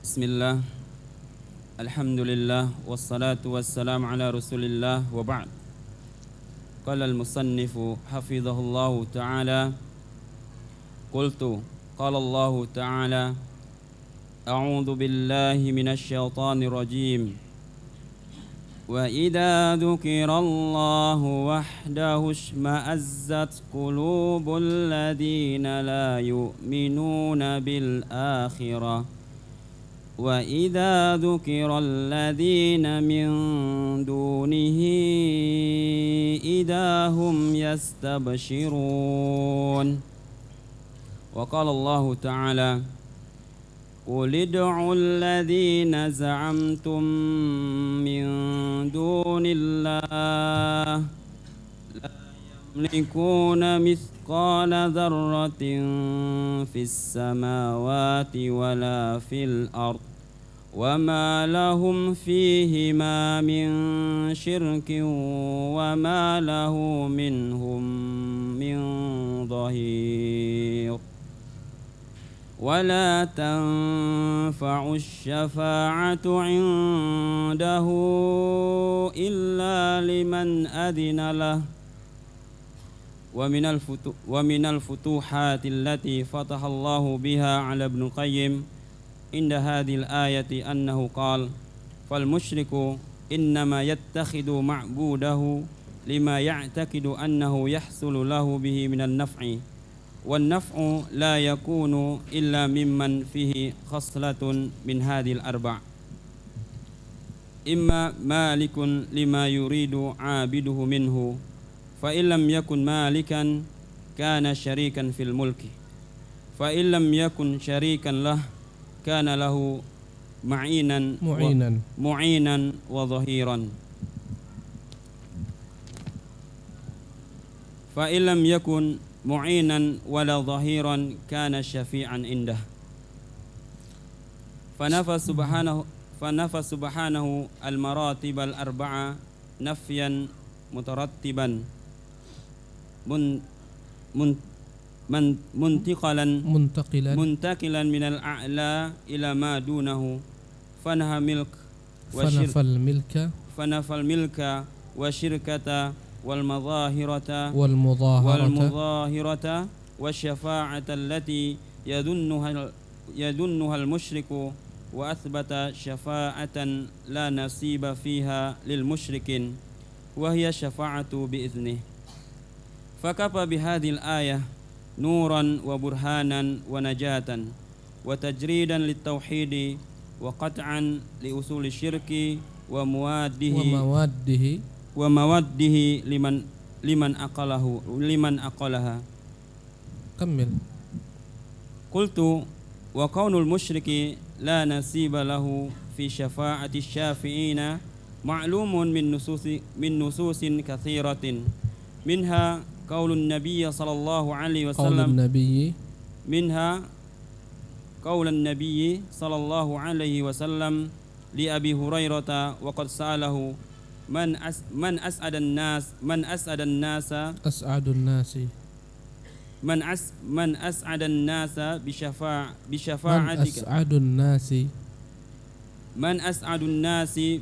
Bismillah, alhamdulillah, wassalatu wassalamu ala rasulillah wa ba'd. Qala al-musannifu hafidhahullahu ta'ala, qultu qala Allahu ta'ala, a'udhu billahi minasy syaithanir rajim. Wa idza dzukirallahu wahdahu ishma'azzat qulubul ladzina la yu'minuna bil akhirah. وَإِذَا ذُكِرَ الَّذِينَ مِن دُونِهِ إِذَا هُمْ يَسْتَبْشِرُونَ. وقال الله تعالى قُلِ ادْعُوا الَّذِينَ زَعَمْتُم مِّن دُونِ اللَّهِ لَا يَمْلِكُونَ مثقال ذرة في السماوات ولا في الأرض وما لهم فيهما من شرك وما له منهم من ظهير ولا تنفع الشفاعة عنده إلا لمن أذن له ومن الفتوحات التي فتح الله بها على ابن القيم عند هذه الآية أنه قال فالمشرك إنما يتخذ معبوده لما يعتقد أنه يحصل له به من النفع والنفع لا يكون إلا ممن فيه خصلة من هذه الأربع إما مالك لما يريد عابده منه فإن لم يكن مالكا كان شريكا في الملك فإن لم يكن شريكا له كان له معينا وظهيرا فإن لم يكن معينا ولا ظهيرا كان شفيعا عنده فنفى سبحانه المراتب الأربعة نفيا مترتبا منتقلا من الأعلى إلى ما دونه فنفى الملك والشركة والمظاهرة والشفاعة التي يظنها المشرك وأثبت شفاعة لا نصيب فيها للمشركين وهي شفاعة بإذنه فكفى بهذه الآية نورا وبرهانا ونجاة وتجريدا للتوحيد وقطعا لأصول الشرك ومواده لمن أقلها كمل. قلت وكون المشرك لا نصيب له في شفاعة الشافعين معلوم من نصوص كثيرة منها قول النبي صلى الله عليه وسلم لأبي هريرة وقد سأله من أسعد الناس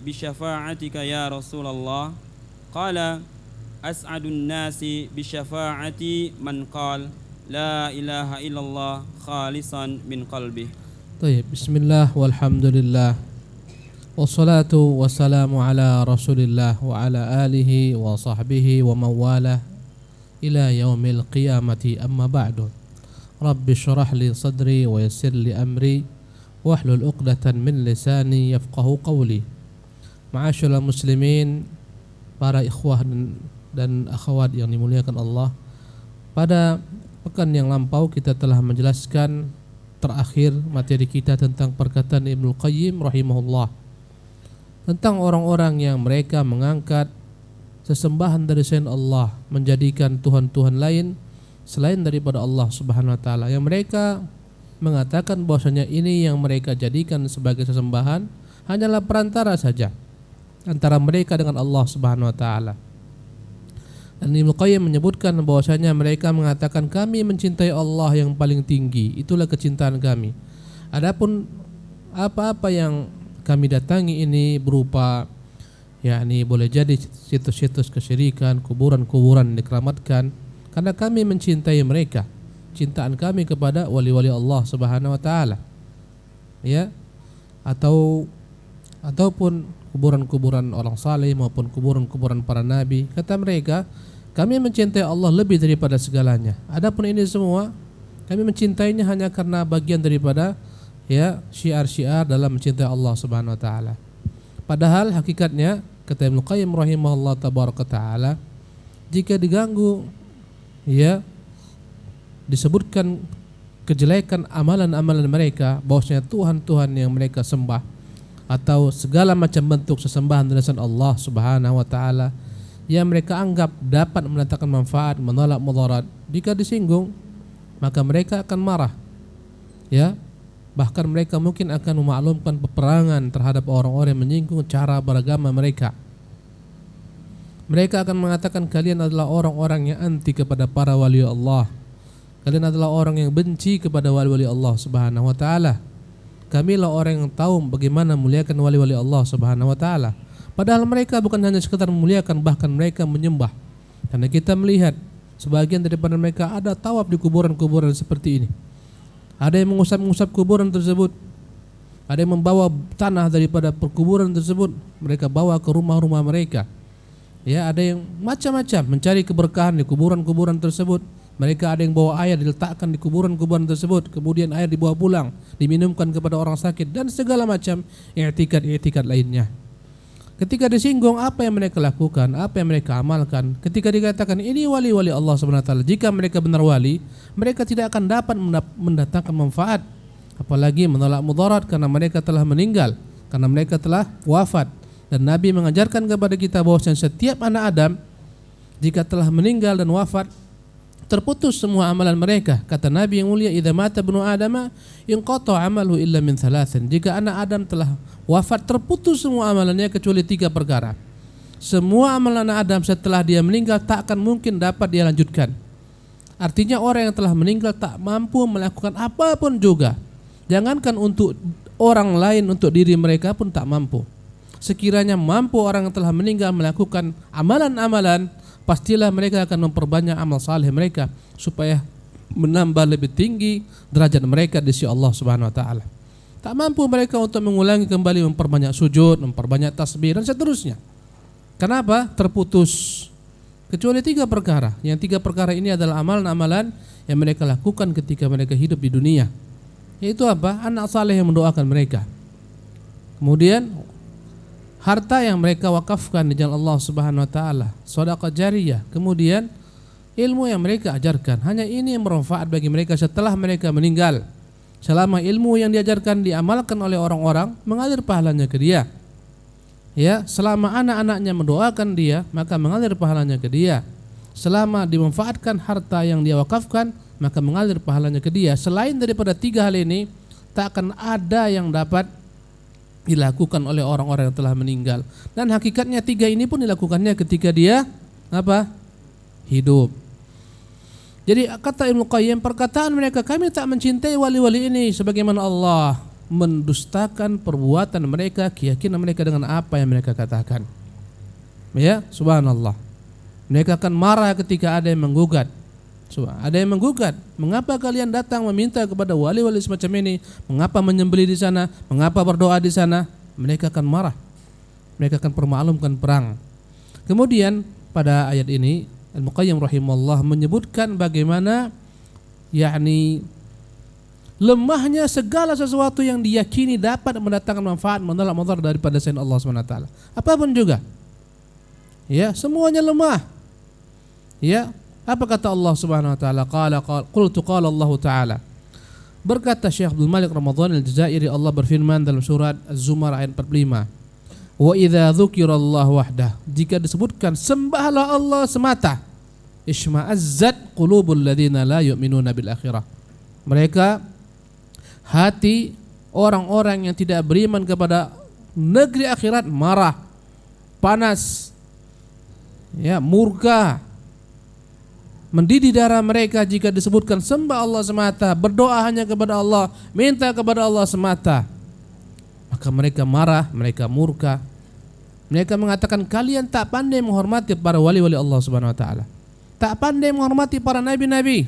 بشفاعتك يا رسول الله قال أسعد الناس بشفاعتي من قال لا إله إلا الله خالصا من قلبه. طيب بسم الله والحمد لله والصلاة والسلام على رسول الله وعلى آله وصحبه ومن والاه إلى يوم القيامة أما بعد رب اشرح لي صدري ويسر لي أمري واحلل عقدة من لساني يفقه قولي. Ma'asyiral muslimin, para ikhwah dan akhwat yang dimuliakan Allah, pada pekan yang lampau kita telah menjelaskan terakhir materi kita tentang perkataan Ibnu Qayyim rahimahullah tentang orang-orang yang mereka mengangkat sesembahan dari selain Allah, menjadikan Tuhan-Tuhan lain selain daripada Allah Subhanahu wa taala, yang mereka mengatakan bahwasanya ini yang mereka jadikan sebagai sesembahan hanyalah perantara saja antara mereka dengan Allah Subhanahu wa taala. Dan Ibnu Qayyim menyebutkan bahwasanya mereka mengatakan kami mencintai Allah yang paling tinggi, itulah kecintaan kami. Adapun apa-apa yang kami datangi ini berupa yakni boleh jadi situs-situs kesyirikan, kuburan-kuburan dikeramatkan, karena kami mencintai mereka. Cintaan kami kepada wali-wali Allah Subhanahu wa taala. Ya. Ataupun kuburan-kuburan orang saleh maupun kuburan-kuburan para nabi. Kata mereka, kami mencintai Allah lebih daripada segalanya. Adapun ini semua kami mencintainya hanya karena bagian daripada ya syiar-syiar dalam mencintai Allah Subhanahu wa taala. Padahal hakikatnya kata Ibnu Qayyim rahimahullah tabaraka taala, jika diganggu ya disebutkan kejelekan amalan-amalan mereka, bahwasanya Tuhan-Tuhan yang mereka sembah atau segala macam bentuk sesembahan dari selain Allah Subhanahu wa taala yang mereka anggap dapat mendatangkan manfaat, menolak mudarat, jika disinggung maka mereka akan marah. Ya, bahkan mereka mungkin akan memaklumkan peperangan terhadap orang-orang yang menyinggung cara beragama mereka. Mereka akan mengatakan kalian adalah orang-orang yang anti kepada para wali Allah. Kalian adalah orang yang benci kepada wali-wali Allah Subhanahu wa taala. Kamilah orang yang tahu bagaimana memuliakan wali-wali Allah Subhanahu wa taala. Padahal mereka bukan hanya sekedar memuliakan, bahkan mereka menyembah. Karena kita melihat sebagian daripada mereka ada tawaf di kuburan-kuburan seperti ini. Ada yang mengusap-ngusap kuburan tersebut. Ada yang membawa tanah daripada perkuburan tersebut, mereka bawa ke rumah-rumah mereka. Ya, ada yang macam-macam mencari keberkahan di kuburan-kuburan tersebut. Mereka ada yang bawa air diletakkan di kuburan-kuburan tersebut, kemudian air dibawa pulang, diminumkan kepada orang sakit dan segala macam i'tikad-i'tikad lainnya. Ketika disinggung apa yang mereka lakukan, apa yang mereka amalkan, ketika dikatakan ini wali-wali Allah Subhanahu wa taala, jika mereka benar wali, mereka tidak akan dapat mendatangkan manfaat, apalagi menolak mudarat karena mereka telah meninggal, karena mereka telah wafat. Dan Nabi mengajarkan kepada kita bahwa setiap anak Adam jika telah meninggal dan wafat, terputus semua amalan mereka. Kata Nabi yang mulia, idza mata ibnu adama inqata amaluhu illa min thalathin. Jika anak Adam telah wafat, terputus semua amalannya kecuali 3 perkara. Semua amalan anak Adam setelah dia meninggal tak akan mungkin dapat dia lanjutkan. Artinya orang yang telah meninggal tak mampu melakukan apapun juga. Jangankan untuk orang lain, untuk diri mereka pun tak mampu. Sekiranya mampu orang yang telah meninggal melakukan amalan-amalan, pastilah mereka akan memperbanyak amal saleh mereka supaya menambah lebih tinggi derajat mereka di sisi Allah Subhanahu wa taala. Tak mampu mereka untuk mengulangi kembali memperbanyak sujud, memperbanyak tasbih dan seterusnya. Kenapa? Terputus. Kecuali 3 perkara. Yang 3 perkara ini adalah amalan-amalan yang mereka lakukan ketika mereka hidup di dunia. Yaitu apa? Anak saleh yang mendoakan mereka. Kemudian harta yang mereka wakafkan di jalan Allah Subhanahu wa taala, sedekah jariyah, kemudian ilmu yang mereka ajarkan. Hanya ini yang bermanfaat bagi mereka setelah mereka meninggal. Selama ilmu yang diajarkan diamalkan oleh orang-orang, mengalir pahalanya ke dia. Ya, selama anak-anaknya mendoakan dia, maka mengalir pahalanya ke dia. Selama dimanfaatkan harta yang dia wakafkan, maka mengalir pahalanya ke dia. Selain daripada 3 hal ini, tak akan ada yang dapat dilakukan oleh orang-orang yang telah meninggal. Dan hakikatnya 3 ini pun dilakukannya ketika dia apa? Hidup. Jadi kata Ibnu Qayyim, perkataan mereka kami tak mencintai wali-wali ini sebagaimana Allah, mendustakan perbuatan mereka, keyakinan mereka dengan apa yang mereka katakan. Ya, subhanallah. Mereka akan marah ketika ada yang menggugat. Ada yang menggugat, mengapa kalian datang meminta kepada wali-wali semacam ini? Mengapa menyembelih di sana? Mengapa berdoa di sana? Mereka akan marah. Mereka akan permaklumkan perang. Kemudian pada ayat ini Ibnu Qayyim rahimahullah menyebutkan bagaimana yakni lemahnya segala sesuatu yang diyakini dapat mendatangkan manfaat, menolak mudarat daripada selain Allah Subhanahu wa taala. Apapun juga. Ya, semuanya lemah. Ya. Apa kata Allah Subhanahu wa taala? Qala Allah taala. Berkata Syekh Abdul Malik Ramadhan Al-Jazairi, Allah berfirman dalam surat Az-Zumar ayat 45. Wa idza dzukirallahu wahdah, jika disebutkan sembahlah Allah semata, isma'azzat qulubul ladzina la yu'minuna bil akhirah. Mereka hati orang-orang yang tidak beriman kepada negeri akhirat marah, panas, ya, murka, mendidih darah mereka jika disebutkan sembah Allah semata, berdoa hanya kepada Allah, minta kepada Allah semata. maka mereka marah, mereka murka. Mereka mengatakan kalian tak pandai menghormati para wali-wali Allah Subhanahu wa taala. Tak pandai menghormati para nabi-nabi.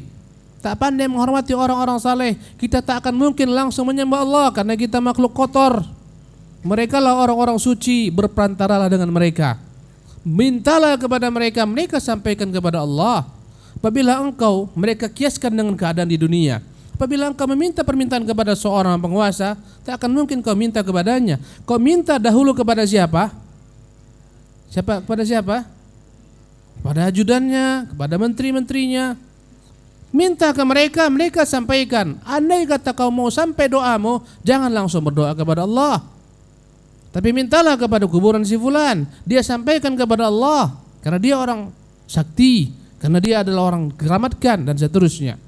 Tak pandai menghormati orang-orang saleh. Kita tak akan mungkin langsung menyembah Allah karena kita makhluk kotor. Mereka lah orang-orang suci, berperantaralah dengan mereka. Mintalah kepada mereka, mereka sampaikan kepada Allah. Apabila engkau, mereka kiaskan dengan keadaan di dunia. Apabila engkau meminta permintaan kepada seorang penguasa, tak akan mungkin kau minta kepadanya. Kau minta dahulu kepada siapa? Kepada siapa? Kepada ajudannya, kepada menteri-menterinya. Minta ke mereka, mereka sampaikan. Andai kata kau mau sampai doamu, jangan langsung berdoa kepada Allah. Tapi mintalah kepada kuburan si fulan. Dia sampaikan kepada Allah. Karena dia orang sakti. Karena dia adalah orang keramatkan dan seterusnya.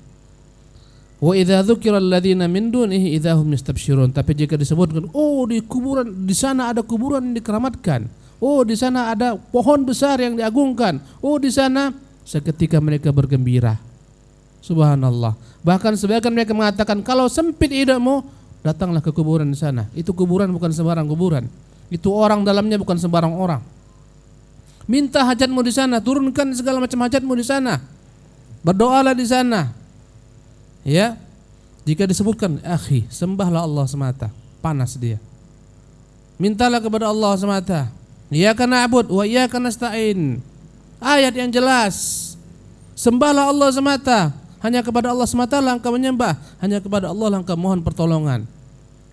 Wa idza dzukira alladziina min dunihi idza hum yastabsyirun. Tapi jika disebutkan, oh di kuburan, di sana ada kuburan yang dikeramatkan. Oh di sana ada pohon besar yang diagungkan. Oh di sana, seketika mereka bergembira. Subhanallah. Bahkan sebagian mereka mengatakan, kalau sempit hidupmu, datanglah ke kuburan di sana. Itu kuburan bukan sembarang kuburan. Itu orang dalamnya bukan sembarang orang. Minta hajatmu di sana, turunkan segala macam hajatmu di sana. Berdoalah di sana. Ya, jika disebutkan, akhi, sembahlah Allah semata, panas dia. Mintalah kepada Allah semata. Iyyaka na'budu wa iyyaka nasta'in. Ayat yang jelas. Sembahlah Allah semata. Hanya kepada Allah semata lah engkau menyembah. Hanya kepada Allah lah engkau mohon pertolongan.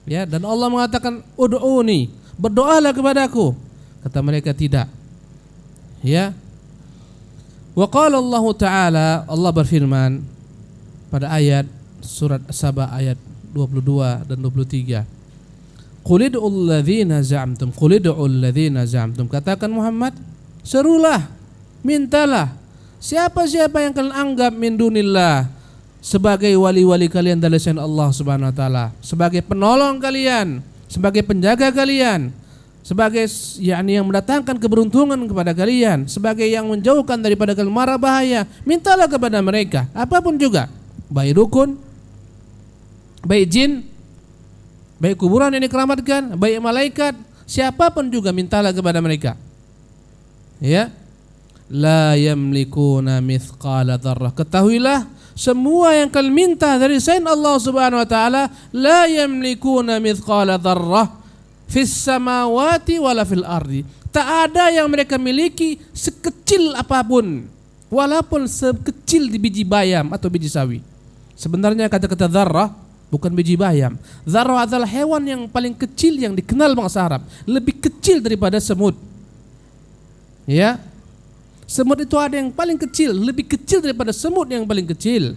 Ya, dan Allah mengatakan, ud'uni, berdoalah kepadaku. Kata mereka tidak. Ya. Wa qala Allah Ta'ala, Allah berfirman pada ayat surat As-Saba ayat 22 dan 23. Qul ud'ul ladzina za'amtum, qul ud'ul ladzina za'amtum. Katakan Muhammad, serulah, mintalah siapa-siapa yang kalian anggap min dunillah sebagai wali-wali kalian dari selain Allah Subhanahu wa taala, sebagai penolong kalian, sebagai penjaga kalian, sebagai yakni yang mendatangkan keberuntungan kepada kalian, sebagai yang menjauhkan daripada mara bahaya. Mintalah kepada mereka apapun juga, baik dukun, baik jin, baik kuburan yang dikeramatkan, baik malaikat, siapapun juga mintalah kepada mereka. Ya, la yamlikuna mithqala dzarrah. Ketahuilah, semua yang kalian minta dari selain Allah Subhanahu wa taala, la yamlikuna mithqala dzarrah fis samawati wala fil ardi. Tak ada yang mereka miliki sekecil apapun, walaupun sekecil di biji bayam atau biji sawi. Sebenarnya kata-kata dzarrah bukan biji bayam. Dzarrah adalah hewan yang paling kecil yang dikenal bangsa Arab, lebih kecil daripada semut. Ya. Semut itu ada yang paling kecil, lebih kecil daripada semut yang paling kecil.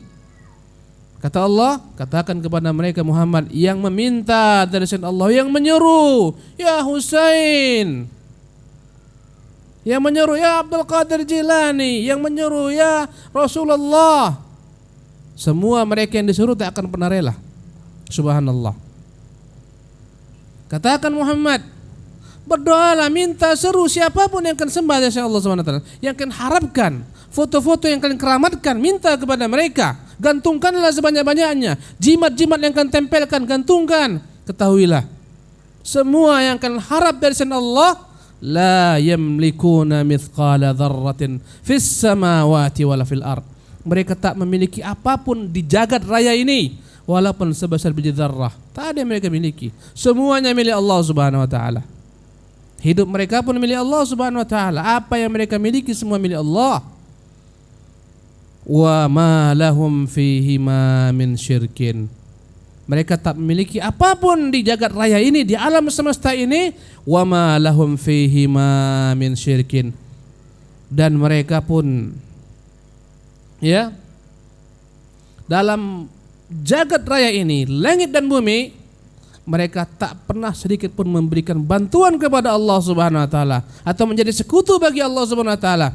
Kata Allah, katakan kepada mereka Muhammad, yang meminta dari selain Allah, yang menyeru, ya Husain, yang menyeru ya Abdul Qadir Jilani, yang menyeru ya Rasulullah. Semua mereka yang disuruh tak akan pernah rela. Subhanallah. Katakan Muhammad, berdoalah, minta, seru siapapun yang akan sembah dari Allah SWT, yang akan harapkan, foto-foto yang kalian keramatkan, minta kepada mereka. Gantungkanlah sebanyak-banyaknya. Jimat-jimat yang akan tempelkan, gantungkan. Ketahuilah, semua yang akan harap dari selain Allah, la yamlikuna mithqala dzarratin fis samawati wala fil ard. Mereka tak memiliki apapun di jagat raya ini, walaupun sebesar biji dzarrah. Tak ada yang mereka miliki. Semuanya milik Allah Subhanahu wa taala. Hidup mereka pun milik Allah Subhanahu wa taala. Apa yang mereka miliki semua milik Allah. Wa ma lahum fihi ma min syirkin. Mereka tak memiliki apapun di jagat raya ini, di alam semesta ini. Wa ma lahum fihi ma min syirkin. Dan mereka pun, ya, dalam jagat raya ini, langit dan bumi, mereka tak pernah sedikit pun memberikan bantuan kepada Allah Subhanahu wa taala atau menjadi sekutu bagi Allah Subhanahu wa taala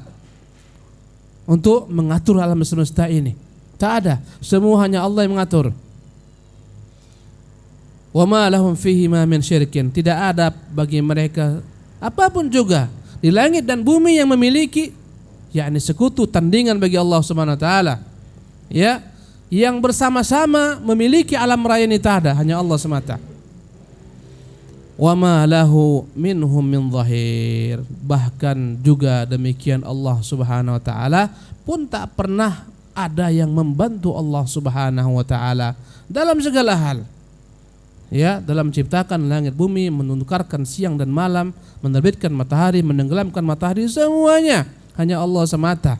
untuk mengatur alam semesta ini. Tak ada, semua hanya Allah yang mengatur. Wa ma lahum fihi ma min syirkin. Tidak ada bagi mereka apapun juga di langit dan bumi yang memiliki yakni sekutu, tandingan bagi Allah Subhanahu wa taala. Ya, yang bersama-sama memiliki alam raya ini tak ada, hanya Allah semata. wa ma lahu minhum min dhahir. Bahkan juga demikian Allah Subhanahu wa taala pun tak pernah ada yang membantu Allah Subhanahu wa taala dalam segala hal. Ya, dalam menciptakan langit bumi, menukarkan siang dan malam, menerbitkan matahari, menenggelamkan matahari, semuanya hanya Allah semata.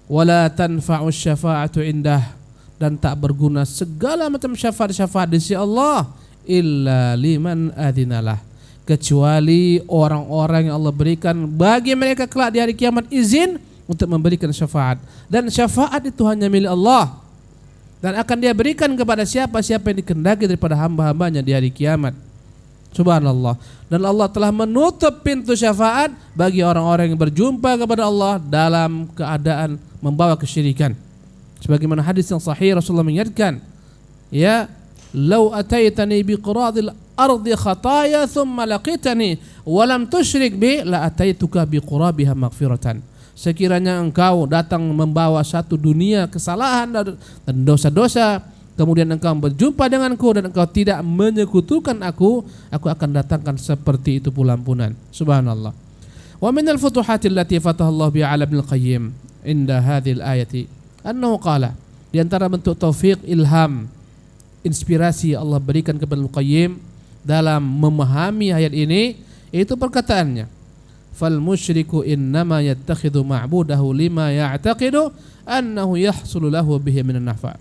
Wala tanfa'u syafa'atu indah, dan tak berguna segala macam syafaat-syafaat di sisi Allah illa liman adinalah, kecuali orang-orang yang Allah berikan bagi mereka kelak di hari kiamat izin untuk memberikan syafaat. Dan syafaat itu hanya milik Allah, dan akan dia berikan kepada siapa-siapa yang dikehendaki daripada hamba-hambanya di hari kiamat. Subhanallah. Dan Allah telah menutup pintu syafaat bagi orang-orang yang berjumpa kepada Allah dalam keadaan membawa kesyirikan. Sebagaimana hadis yang sahih, Rasulullah mengingatkan, ya, "Lau ataitani biqradil ardi khataya thumma laqitani wa lam tusyrik bi la ataituka biqurabiha maghfiratan." Sekiranya engkau datang membawa satu dunia kesalahan dan dosa-dosa, kemudian engkau berjumpa denganku dan engkau tidak menyekutukan aku akan datangkan seperti itu pula ampunan. Subhanallah. Wa minal futuhatil lati fatahallahu biha 'ala Ibnul Qayyim inda hadhil ayati annahu qala, di antara bentuk taufik, ilham, inspirasi Allah berikan kepada Ibnul Qayyim dalam memahami ayat ini, itu perkataannya, fal musyriku innama yattakhidhu ma'budahu lima ya'taqidu annahu yahsulu lahu bihi minan nafa'.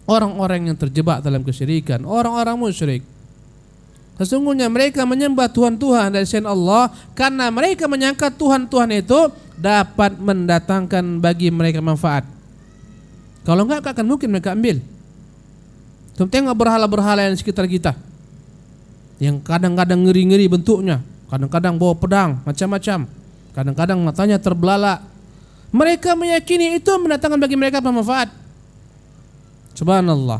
Orang-orang yang terjebak dalam kesyirikan, orang-orang musyrik, sesungguhnya mereka menyembah Tuhan-Tuhan dari selain Allah karena mereka menyangka Tuhan-Tuhan itu dapat mendatangkan bagi mereka manfaat. Kalau enggak akan mungkin mereka ambil. Tengok berhala-berhala yang di sekitar kita, yang kadang-kadang ngeri-ngeri bentuknya, kadang-kadang bawa pedang macam-macam, kadang-kadang matanya terbelalak. Mereka meyakini itu mendatangkan bagi mereka manfaat. Subhanallah.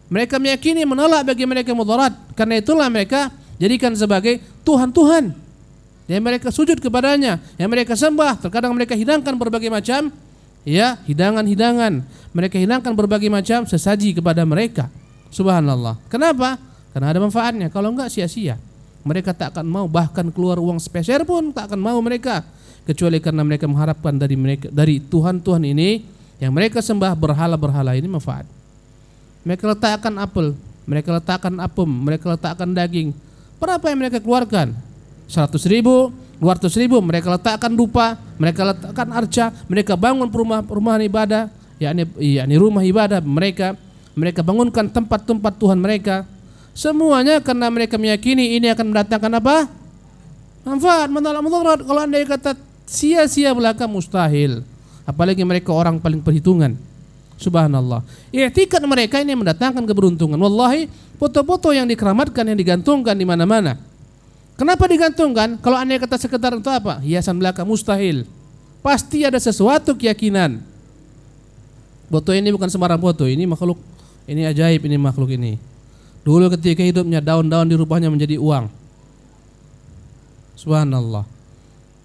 Mereka meyakini menolak bagi mereka mudarat. Karena itulah mereka jadikan sebagai Tuhan-Tuhan yang mereka sujud kepadanya, yang mereka sembah. Terkadang mereka hidangkan berbagai macam, ya, hidangan-hidangan. Mereka hidangkan berbagai macam sesaji kepada mereka. Subhanallah. Kenapa? Karena ada manfaatnya. Kalau enggak sia-sia. Mereka tak akan mau, bahkan keluar uang sepeser pun tak akan mau mereka, kecuali karena mereka mengharapkan dari Tuhan-Tuhan ini yang mereka sembah, berhala-berhala ini, manfaat. Mereka letakkan apel, mereka letakkan apem, mereka letakkan daging. Berapa yang mereka keluarkan? 100.000, 200.000. Mereka letakkan dupa, mereka letakkan arca, mereka bangun perumahan ibadah, yakni rumah ibadah mereka. Mereka bangunkan tempat-tempat Tuhan mereka. Semuanya karena mereka meyakini ini akan mendatangkan apa? Manfaat, menolak mudarat. Kalau anda kata sia-sia belaka, mustahil. Apalagi mereka orang paling perhitungan. Subhanallah. I'tikad mereka ini mendatangkan keberuntungan. Wallahi, foto-foto yang dikeramatkan, yang digantungkan di mana-mana. Kenapa digantungkan? Kalau anda kata sekedar untuk apa? Hiasan belaka, mustahil. Pasti ada sesuatu keyakinan. Foto ini bukan sembarang foto. Ini makhluk, ini ajaib, ini makhluk ini. Dulu ketika hidupnya daun-daun dirubahnya menjadi uang. Subhanallah.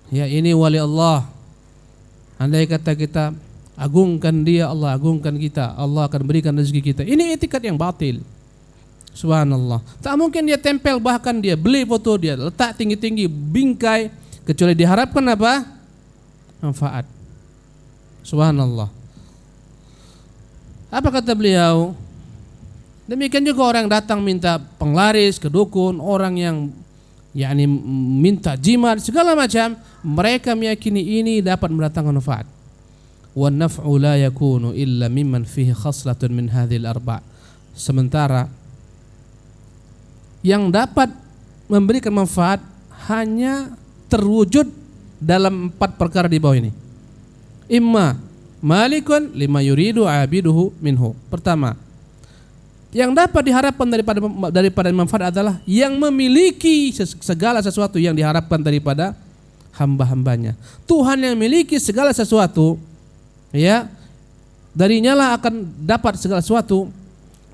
Ya, ini wali Allah. Andai kata kita agungkan dia, Allah agungkan kita, Allah akan berikan rezeki kita. Ini etikat yang batil. Subhanallah. Tak mungkin dia tempel, bahkan dia beli foto, dia letak tinggi-tinggi, bingkai, kecuali diharapkan apa? Manfaat. Subhanallah. Apa kata beliau? Demikian juga orang yang datang minta penglaris ke dukun, orang yang minta jimat, segala macam, mereka meyakini ini dapat mendatangkan manfaat. Wan naf'u la yakunu illa mimman fihi khaslatun min hadhil arba'. Sementara yang dapat memberikan manfaat hanya terwujud dalam 4 perkara di bawah ini. Imma malikun lima yuridu abiduhu minhu. Pertama, yang dapat diharapkan daripada manfaat adalah yang memiliki segala sesuatu yang diharapkan daripada hamba-hambanya. Tuhan yang memiliki segala sesuatu, ya, darinya lah akan dapat segala sesuatu.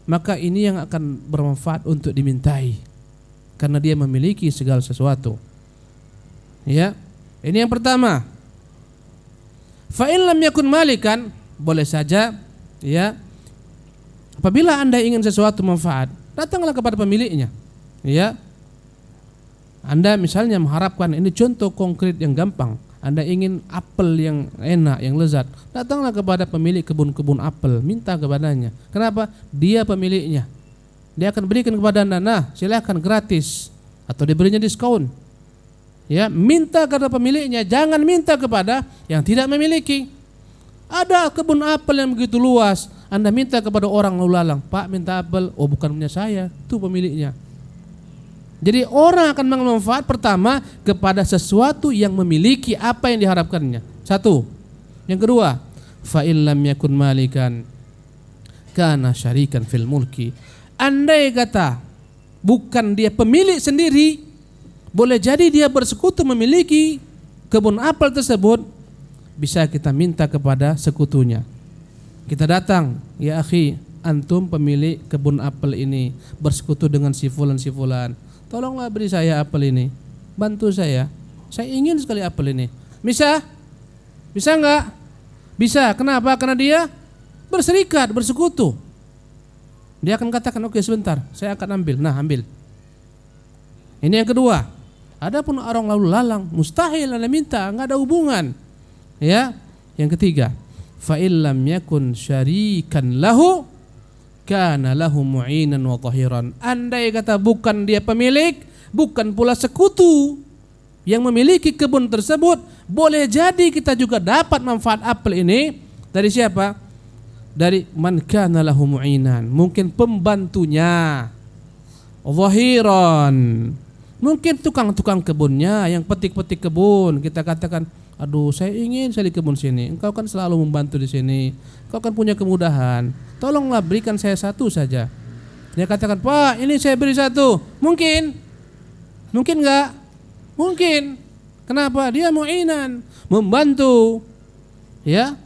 Maka ini yang akan bermanfaat untuk dimintai, karena dia memiliki segala sesuatu. Ya, ini yang pertama. Fa in lam yakun malikan, boleh saja, ya, apabila anda ingin sesuatu manfaat, datanglah kepada pemiliknya. Ya. Anda misalnya mengharapkan, ini contoh konkret yang gampang. Anda ingin apel yang enak, yang lezat, datanglah kepada pemilik kebun-kebun apel, minta kepadanya. Kenapa? Dia pemiliknya. Dia akan berikan kepada Anda, nah silakan gratis atau diberinya diskon. Ya, minta kepada pemiliknya, jangan minta kepada yang tidak memiliki. Ada kebun apel yang begitu luas, Anda minta kepada orang lalu lalang, Pak minta apel, oh bukan punya saya, itu pemiliknya. Jadi orang akan mengambil manfaat pertama kepada sesuatu yang memiliki apa yang diharapkannya. Satu. Yang kedua, fa illam yakun malikan kana syarikan fil mulki. Andai kata bukan dia pemilik sendiri, boleh jadi dia bersekutu memiliki kebun apel tersebut, bisa kita minta kepada sekutunya. Kita datang, ya akhi, antum pemilik kebun apel ini bersekutu dengan si fulan, tolonglah beri saya apel ini, bantu saya ingin sekali apel ini. Bisa? Bisa enggak? Bisa. Kenapa? Karena dia berserikat, bersekutu. Dia akan katakan, oke sebentar, saya akan ambil. Nah ambil. Ini yang kedua. Adapun orang lalu lalang, mustahil Anda minta, enggak ada hubungan. Ya. Yang ketiga, fa illam yakun syarikan lahu kana lahu mu'inan wa dhahiran. Andai kata bukan dia pemilik, bukan pula sekutu yang memiliki kebun tersebut, boleh jadi kita juga dapat manfaat apel ini dari siapa? Dari man kana lahu mu'inan, mungkin pembantunya, dhahiran, mungkin tukang-tukang kebunnya yang petik-petik kebun. Kita katakan, aduh saya ingin sekali kebun sini, engkau kan selalu membantu di sini, engkau kan punya kemudahan, tolonglah berikan saya satu saja. Dia katakan, Pak ini saya beri satu. Mungkin enggak? Mungkin. Kenapa? Dia mu'inan, membantu, ya,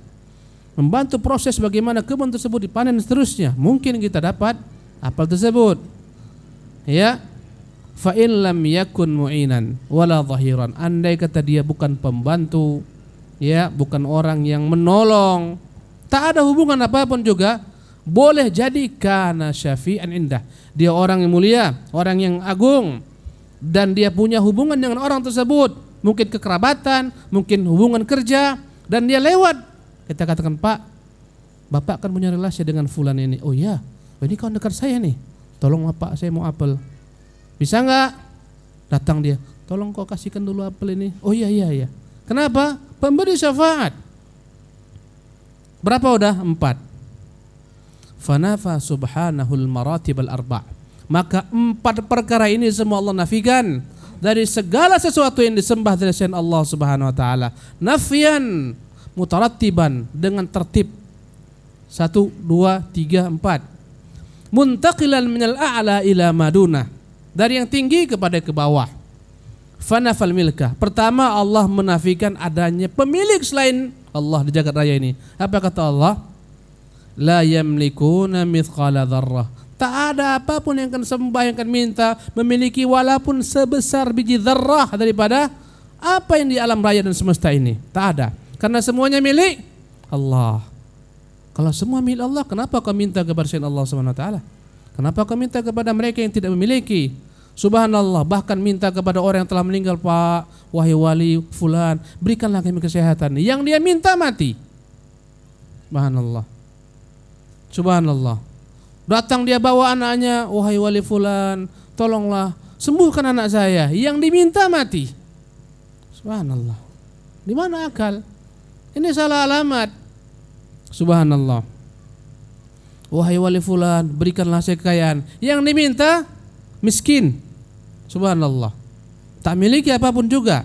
membantu proses bagaimana kebun tersebut dipanen dan seterusnya. Mungkin kita dapat apel tersebut. Ya. Fa in lam yakun mu'inan wala dhahiran. Andai kata dia bukan pembantu, ya, bukan orang yang menolong, tak ada hubungan apapun juga, boleh jadi kana syafi'an indah. Dia orang yang mulia, orang yang agung, dan dia punya hubungan dengan orang tersebut, mungkin kekerabatan, mungkin hubungan kerja, dan dia lewat. Kita katakan, Pak, Bapak kan punya relasi dengan fulan ini. Oh ya, ini kawan dekat saya nih, tolong Pak, saya mau apel. Bisa enggak? Datang dia, tolong kau kasihkan dulu apel ini. Oh iya. Kenapa? Pemberi syafaat. Berapa udah? 4. Fanafa subhanahul maratibal arba'. Maka 4 perkara ini semua Allah nafikan dari segala sesuatu yang disembah dari selain Allah Subhanahu wa taala. Nafyan mutarattiban, dengan tertib. 1, 2, 3, 4. Muntaqilan minal a'la ila madunah, dari yang tinggi kepada ke bawah. Fanafal milkah. Pertama Allah menafikan adanya pemilik selain Allah di jagat raya ini. Apa kata Allah? La yamlikuna mithqala dzarrah. Tak ada apapun yang akan sembah, yang akan minta, memiliki walaupun sebesar biji dzarrah daripada apa yang di alam raya dan semesta ini. Tak ada. Karena semuanya milik Allah. Kalau semua milik Allah, kenapa kau minta kepada selain Allah Subhanahu wa taala? Kenapa kau minta kepada mereka yang tidak memiliki? Subhanallah, bahkan minta kepada orang yang telah meninggal, Pak, wahai wali fulan, berikanlah kami kesehatan. Yang dia minta mati. Subhanallah. Subhanallah. Datang dia bawa anaknya, wahai wali fulan, tolonglah sembuhkan anak saya. Yang diminta mati. Subhanallah. Di mana akal? Ini salah alamat. Subhanallah. Wahai wali fulan, berikanlah saya kekayaan. Yang diminta miskin. Subhanallah. Tak miliki apapun juga.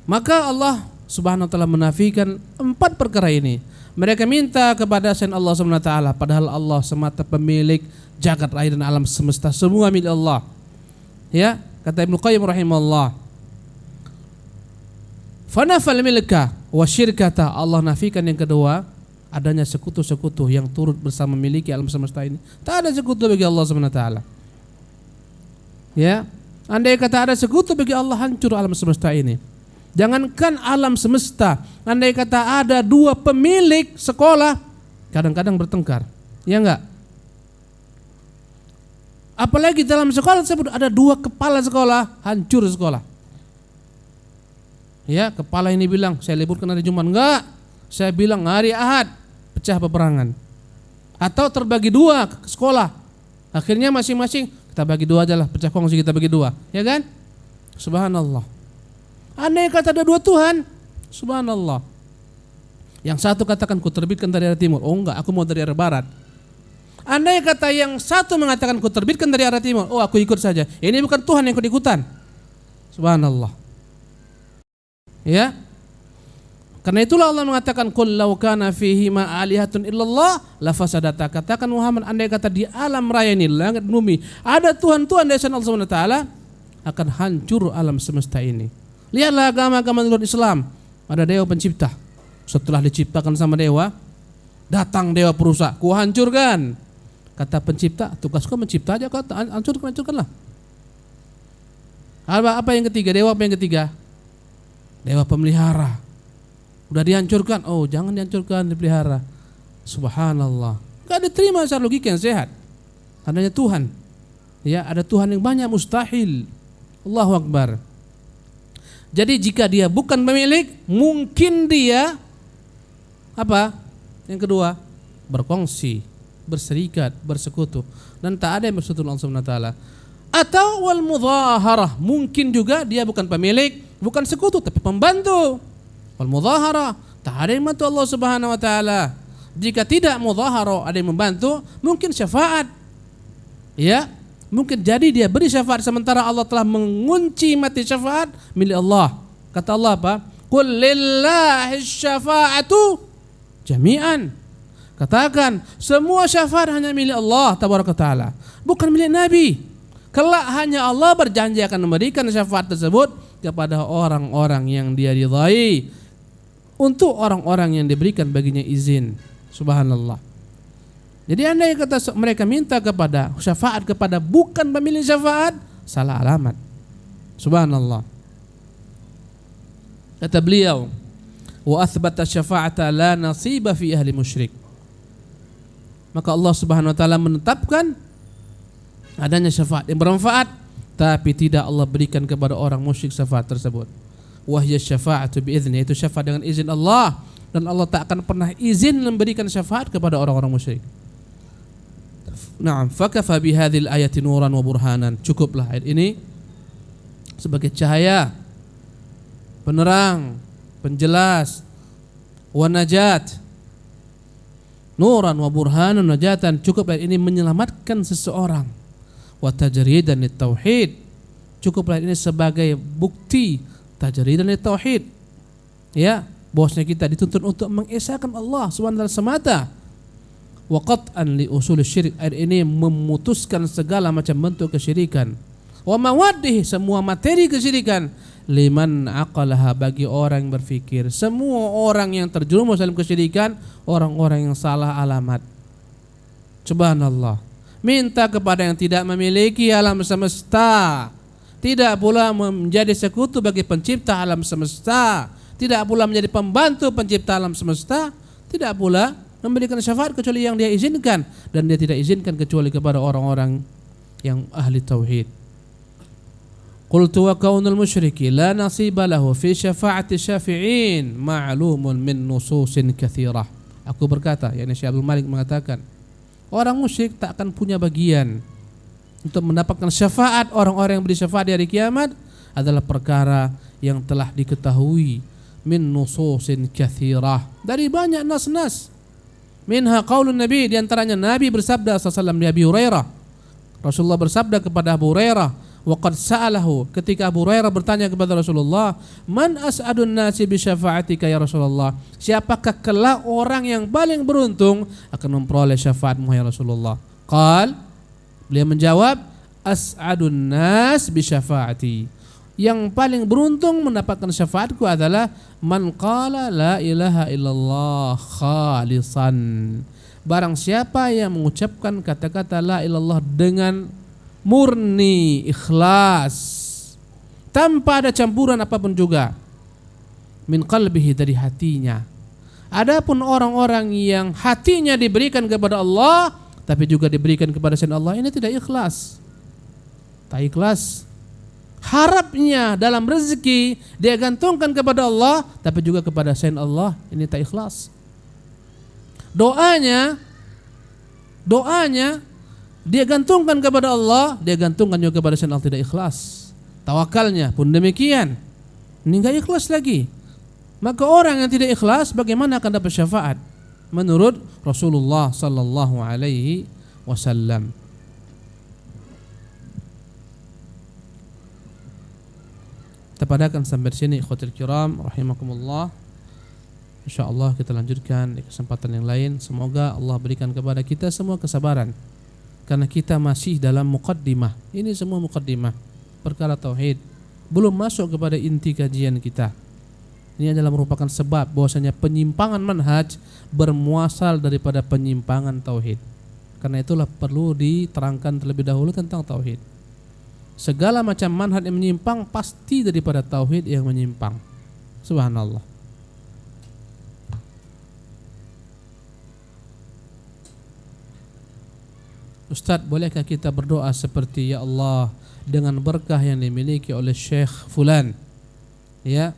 Maka Allah Subhanahu wa taala menafikan 4 perkara ini. Mereka minta kepada selain Allah Subhanahu wa taala, padahal Allah semata pemilik jagat raya dan alam semesta, semua milik Allah. Ya, kata Ibnu Qayyim rahimahullah, fanafal milka wa syirkata. Allah nafikan yang kedua, adanya sekutu-sekutu yang turut bersama memiliki alam semesta ini. Tak ada sekutu bagi Allah Subhanahu wa taala. Ya, andai kata ada sekutu bagi Allah, hancur alam semesta ini. Jangankan alam semesta, andai kata ada 2 pemilik sekolah, kadang-kadang bertengkar. Ya enggak? Apalagi dalam sekolah tersebut ada 2 kepala sekolah, hancur sekolah. Ya, kepala ini bilang saya liburkan hari Jumat, enggak. Saya bilang hari Ahad, pecah peperangan. Atau terbagi 2 ke sekolah. Akhirnya masing-masing kita bagi 2 aja lah, pecah kongsi kita bagi 2, ya kan? Subhanallah. Andai kata ada 2 Tuhan, subhanallah. Yang satu katakan ku terbitkan dari arah timur, oh enggak, aku mau dari arah barat. Andai kata yang satu mengatakan ku terbitkan dari arah timur, oh aku ikut saja. Ini bukan Tuhan yang ikut-ikutan. Subhanallah. Ya. Karena itulah Allah mengatakan qul law kana fihi ma alihatun illallah la fasadata. Katakan Muhammad, andai kata di alam raya ini, langit bumi, ada Tuhan-Tuhan dari sana Allah Subhanahu wa taala, akan hancur alam semesta ini. Lihatlah agama-agama luar Islam, ada dewa pencipta. Setelah diciptakan sama dewa, datang dewa perusak, ku hancurkan. Kata pencipta, tugasku mencipta aja, kau hancurkanlah. Apa yang ketiga? Dewa apa yang ketiga? Dewa pemelihara. Udah dihancurkan, oh jangan dihancurkan, dipelihara. Subhanallah. Gak diterima secara logika yang sehat. Adanya Tuhan. Ya, ada Tuhan yang banyak, mustahil. Allahu Akbar. Jadi jika dia bukan pemilik, mungkin dia apa? Yang kedua, berkongsi, berserikat, bersekutu, dan tak ada yang bersekutu dengan Allah Subhanahu wa taala. Atau wal mudhaharah, mungkin juga dia bukan pemilik, bukan sekutu tapi pembantu. Wal mudhaharah, tak ada yang membantu Allah Subhanahu wa taala. Jika tidak mudhaharah, ada yang membantu, mungkin syafaat. Ya, mungkin jadi dia beri syafaat sementara Allah telah mengunci mati syafaat milik Allah. Kata Allah apa? Qul lillahi syafa'atu jami'an. Katakan semua syafaat hanya milik Allah tabaraka taala, bukan milik Nabi. Kelak hanya Allah berjanji akan memberikan syafaat tersebut kepada orang-orang yang dia ridhai, untuk orang-orang yang diberikan baginya izin. Subhanallah. Jadi andai kata mereka minta kepada syafaat kepada bukan pemilik syafaat, salah alamat. Subhanallah. Kata beliau, wa athbata syafa'ata la nasiba fi ahli musyrik. Maka Allah Subhanahu wa taala menetapkan adanya syafaat yang bermanfaat, tapi tidak Allah berikan kepada orang musyrik syafaat tersebut. Wahya syafa'atu bi'izni, itu syafaat dengan izin Allah, dan Allah tak akan pernah izin memberikan syafaat kepada orang-orang musyrik. Naam, fakafa bihadhil ayati nuran wa burhanan. Cukuplah ayat ini sebagai cahaya, penerang, penjelas, wa najat. Nuran wa burhanan najatan, cukup ayat ini menyelamatkan seseorang. Wa tajridan lit-tauhid, cukup ayat ini sebagai bukti tajridan lit-tauhid. Ya, bosnya kita dituntut untuk mengesahkan Allah Subhanahu wa taala semata. Wa qat'an li usul syirik, ayat ini memutuskan segala macam bentuk kesyirikan. Wa mawaddihi, semua materi kesyirikan. Liman aqalaha, bagi orang yang berfikir. Semua orang yang terjerumus dalam kesyirikan, orang-orang yang salah alamat. Subhanallah. Minta kepada yang tidak memiliki alam semesta, tidak pula menjadi sekutu bagi pencipta alam semesta, tidak pula menjadi pembantu pencipta alam semesta, tidak pula memberikan syafaat kecuali yang dia izinkan, dan dia tidak izinkan kecuali kepada orang-orang yang ahli tauhid. Qultu wa kaunul musyriki la nasiba lahu fi syafa'ati syafi'in ma'lumun min nususin katsirah. Aku berkata, yakni Syekh Abdul Malik mengatakan, orang musyrik tak akan punya bagian untuk mendapatkan syafaat orang-orang yang beri syafaat di hari kiamat adalah perkara yang telah diketahui min nususin katsirah, dari banyak nas-nas. Minha qaulun Nabi, di antaranya Nabi bersabda sallallahu alaihi wasallam di Abi Hurairah. Rasulullah bersabda kepada Abu Hurairah, waqad sa'alahu, ketika Abu Hurairah bertanya kepada Rasulullah, man as'adun nasi bi syafa'atika ya Rasulullah, siapakah kelak orang yang paling beruntung akan memperoleh syafaatmu ya Rasulullah? Qal, beliau menjawab, as'adun nas bi syafa'ati, yang paling beruntung mendapatkan syafaatku adalah man qala la ilaha illallah khalisan, barang siapa yang mengucapkan kata-kata la ilallah dengan murni, ikhlas, tanpa ada campuran apapun juga, min qalbihi, dari hatinya. Adapun orang-orang yang hatinya diberikan kepada Allah tapi juga diberikan kepada selain Allah, ini tidak ikhlas. tak ikhlas. Harapnya dalam rezeki dia gantungkan kepada Allah, tapi juga kepada selain Allah, ini tak ikhlas. Doanya dia gantungkan kepada Allah, dia gantungkan juga kepada selain Allah, tidak ikhlas. Tawakalnya pun demikian, ini enggak ikhlas lagi. Maka orang yang tidak ikhlas bagaimana akan dapat syafaat? Menurut Rasulullah sallallahu alaihi wasallam. Kita padakan sampai sini ikhwatul kiram rahimakumullah. Insyaallah kita lanjutkan di kesempatan yang lain. Semoga Allah berikan kepada kita semua kesabaran, karena kita masih dalam muqaddimah. Ini semua muqaddimah perkara tauhid, belum masuk kepada inti kajian kita. Ini adalah merupakan sebab bahwasanya penyimpangan manhaj bermuasal daripada penyimpangan tauhid. Karena itulah perlu diterangkan terlebih dahulu tentang tauhid. Segala macam manhaj yang menyimpang pasti daripada tauhid yang menyimpang. Subhanallah. Ustaz, bolehkah kita berdoa seperti ya Allah dengan berkah yang dimiliki oleh Syekh Fulan? Ya,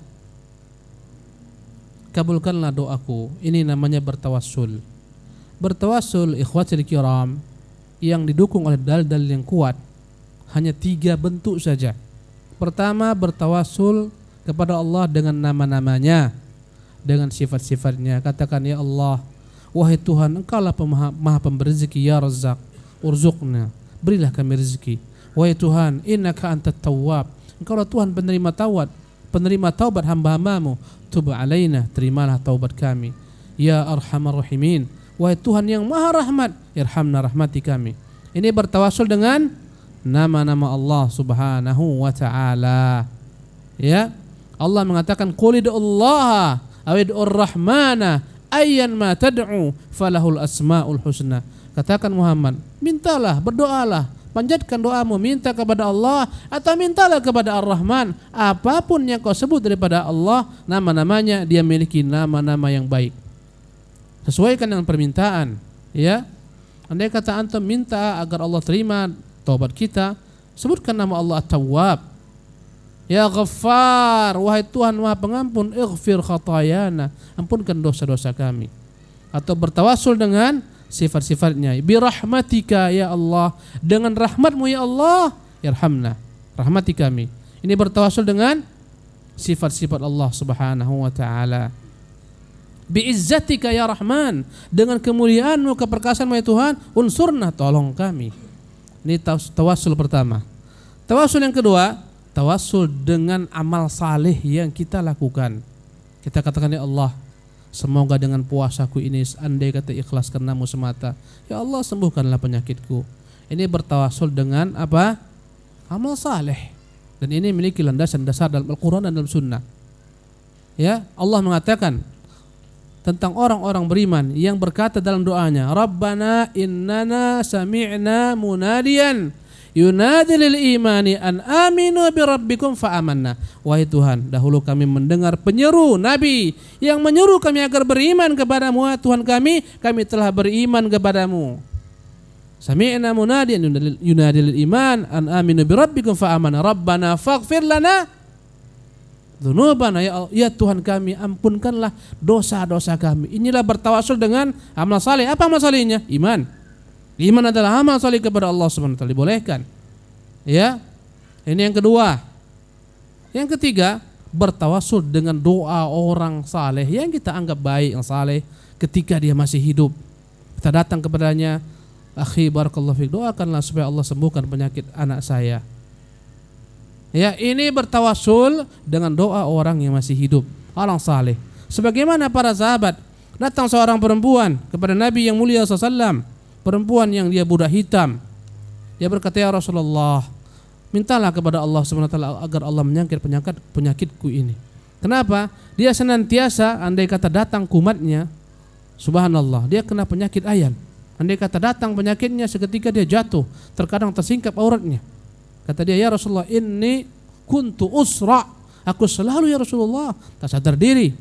kabulkanlah doaku. Ini namanya bertawassul. Bertawassul ikhwatul kiram yang didukung oleh dalil yang kuat hanya 3 bentuk saja. Pertama, bertawassul kepada Allah dengan nama-namanya, dengan sifat-sifatnya. Katakan ya Allah, wahai Tuhan, Engkaulah Maha Pemberi rezeki, ya Razzaq, urzuqna, berilah kami rezeki. Wahai Tuhan, innaka antat tawwab, Engkaulah Tuhan penerima taubat hamba-hambamu, tub alaina, terimalah taubat kami. Ya arhamar rahimin, wahai Tuhan yang maha rahmat, irhamna, rahmati kami. Ini bertawassul dengan nama-nama Allah subhanahu wa ta'ala. Ya, Allah mengatakan qul id'ullaha aw id'ur rahmana ayyan ma tad'u falahul asmaul husna. Katakan Muhammad, mintalah, berdoalah, panjatkan doamu, minta kepada Allah atau mintalah kepada Ar-Rahman. Apapun yang kau sebut daripada Allah, nama-namanya, dia memiliki nama-nama yang baik. Sesuaikan dengan permintaan. Ya, andai kata antum minta agar Allah terima taubat kita, sebutkan nama Allah At-Tawwab. Ya Ghaffar, wahai Tuhan Maha Pengampun, ighfir khatayana, ampunkan dosa-dosa kami. Atau bertawassul dengan sifat-sifatnya, bi rahmatika ya Allah, dengan rahmatmu ya Allah, irhamna, rahmati kami. Ini bertawassul dengan sifat-sifat Allah subhanahu wa ta'ala. Bi izzatika ya Rahman, dengan kemuliaanmu, keperkasaanmu ya Tuhan, unsurna, tolong kami. Ini tawassul pertama. Tawassul yang kedua, tawassul dengan amal saleh yang kita lakukan. Kita katakan ya Allah, semoga dengan puasaku ini, andai kata ikhlas karenamu semata, ya Allah sembuhkanlah penyakitku. Ini bertawassul dengan apa? Amal saleh. Dan ini memiliki landasan dasar dalam Al-Quran dan dalam Sunnah. Ya, Allah mengatakan tentang orang-orang beriman yang berkata dalam doanya, Rabbana innana sami'na munadiyan yunadi lil imani an aminu bi rabbikum fa amanna. Wahai Tuhan, dahulu kami mendengar penyeru Nabi yang menyuruh kami agar beriman kepadamu. Tuhan kami telah beriman kepadamu. Sami'na munadiyan yunadi lil iman an aminu bi rabbikum fa amanna. Rabbana faghfir lana dzunubana, ya Tuhan kami, ampunkanlah dosa-dosa kami. Inilah bertawassul dengan amal saleh. Apa amal salehnya? Iman. Iman adalah amal saleh kepada Allah Subhanahu wa taala, dibolehkan. Ya. Ini yang kedua. Yang ketiga, bertawassul dengan doa orang saleh yang kita anggap baik, yang saleh ketika dia masih hidup. Kita datang kepadanya, akhi barakallahu fiik, doakanlah supaya Allah sembuhkan penyakit anak saya. Ya, ini bertawassul dengan doa orang yang masih hidup, orang saleh. Sebagaimana para sahabat, datang seorang perempuan kepada Nabi yang mulia SAW, perempuan yang dia budak hitam. Dia berkata, ya Rasulullah, mintalah kepada Allah SWT agar Allah menyingkir penyakitku ini. Kenapa? Dia senantiasa, andai kata datang kumatnya, subhanallah, dia kena penyakit ayan. Andai kata datang penyakitnya, seketika dia jatuh, terkadang tersingkap auratnya. Kata dia, ya Rasulullah, inni kuntu usra, aku selalu ya Rasulullah tak sadar diri.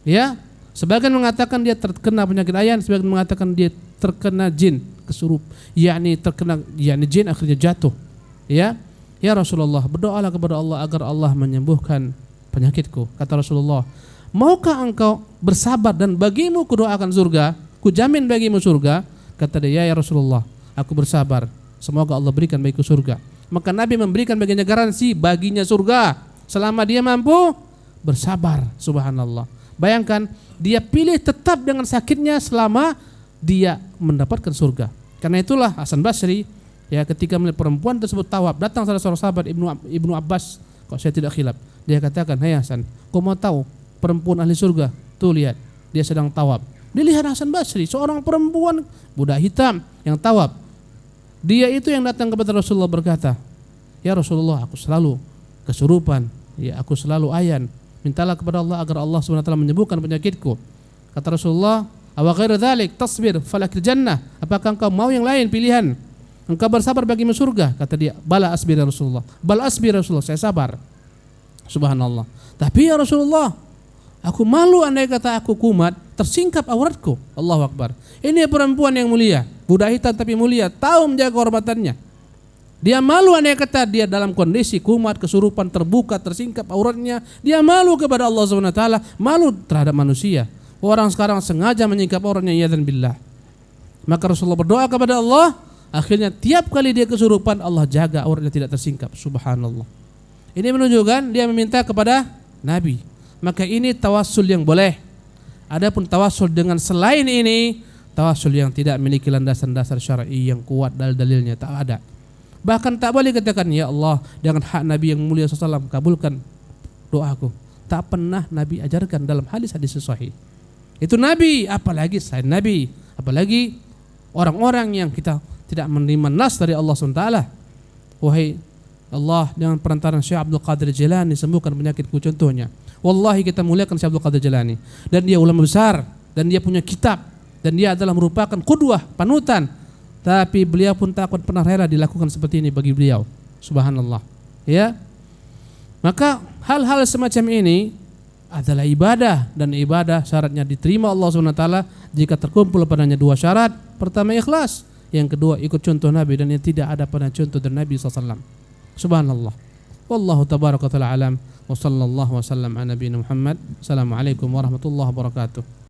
Ya, sebagian mengatakan dia terkena penyakit ayan, sebagian mengatakan dia terkena jin kesurup, yakni jin akhirnya jatuh. Ya, Ya Rasulullah, berdoalah kepada Allah agar Allah menyembuhkan penyakitku. Kata Rasulullah, maukah engkau bersabar dan bagimu kudoakan surga, kujamin bagimu surga? Kata dia, ya Rasulullah, aku bersabar, semoga Allah berikan bagiku surga. Maka Nabi memberikan baginya garansi baginya surga selama dia mampu bersabar. Subhanallah. Bayangkan, dia pilih tetap dengan sakitnya selama dia mendapatkan surga. Karena itulah Hasan Basri, ya, ketika melihat perempuan tersebut tawab, datang salah seorang sahabat Ibnu Abbas, kok saya tidak khilaf, dia katakan, hai Hasan, kau mau tahu perempuan ahli surga? Tuh lihat, dia sedang tawab. Dilihat Hasan Basri, seorang perempuan budak hitam yang tawab. Dia itu yang datang kepada Rasulullah berkata, ya Rasulullah, aku selalu kesurupan, ya, aku selalu ayan. Mintalah kepada Allah agar Allah SWT menyembuhkan penyakitku. Kata Rasulullah, awa ghairu dzalik tasbir falakil jannah. Apakah engkau mau yang lain pilihan? Engkau bersabar bagimu surga? Kata dia, bala asbir ya Rasulullah. Bala asbir ya Rasulullah, saya sabar. Subhanallah. Tapi ya Rasulullah, aku malu andai kata aku kumat, tersingkap auratku. Allahu Akbar. Ini perempuan yang mulia, budak hitam tapi mulia, tahu menjaga kehormatannya. Dia malu andai kata dia dalam kondisi kumat, kesurupan, terbuka, tersingkap auratnya. Dia malu kepada Allah SWT, malu terhadap manusia. Orang sekarang sengaja menyingkap auratnya, ya dan billah. Maka Rasulullah berdoa kepada Allah, akhirnya tiap kali dia kesurupan, Allah jaga auratnya tidak tersingkap. Subhanallah. Ini menunjukkan dia meminta kepada Nabi. Maka ini tawassul yang boleh. Adapun tawassul dengan selain ini, tawassul yang tidak memiliki landasan-landasan syar'i yang kuat, dalil-dalilnya tak ada. Bahkan tak boleh katakan, ya Allah, dengan hak Nabi yang mulia SAW, kabulkan doaku. Tak pernah Nabi ajarkan dalam hadis-hadis sahih. Itu Nabi, apalagi selain Nabi, apalagi orang-orang yang kita tidak menerima nas dari Allah SWT. Wahai Allah, dengan perantaran Syekh Abdul Qadir Jilani sembuhkan penyakitku, contohnya. Wallahi kita muliakan Syekh Abdul Qadir Jilani, dan dia ulama besar, dan dia punya kitab, dan dia adalah merupakan qudwah, panutan. Tapi beliau pun tak akan pernah rela dilakukan seperti ini bagi beliau. Subhanallah. Ya. Maka hal-hal semacam ini adalah ibadah, dan ibadah syaratnya diterima Allah SWT jika terkumpul padanya dua syarat. Pertama ikhlas, yang kedua ikut contoh Nabi, dan yang tidak ada pada contoh dari Nabi SAW. Subhanallah. Wallahu tabaraka wa ta'ala alam, wa sallallahu wa sallam ala nabiyina Muhammad. Assalamualaikum warahmatullahi wabarakatuh.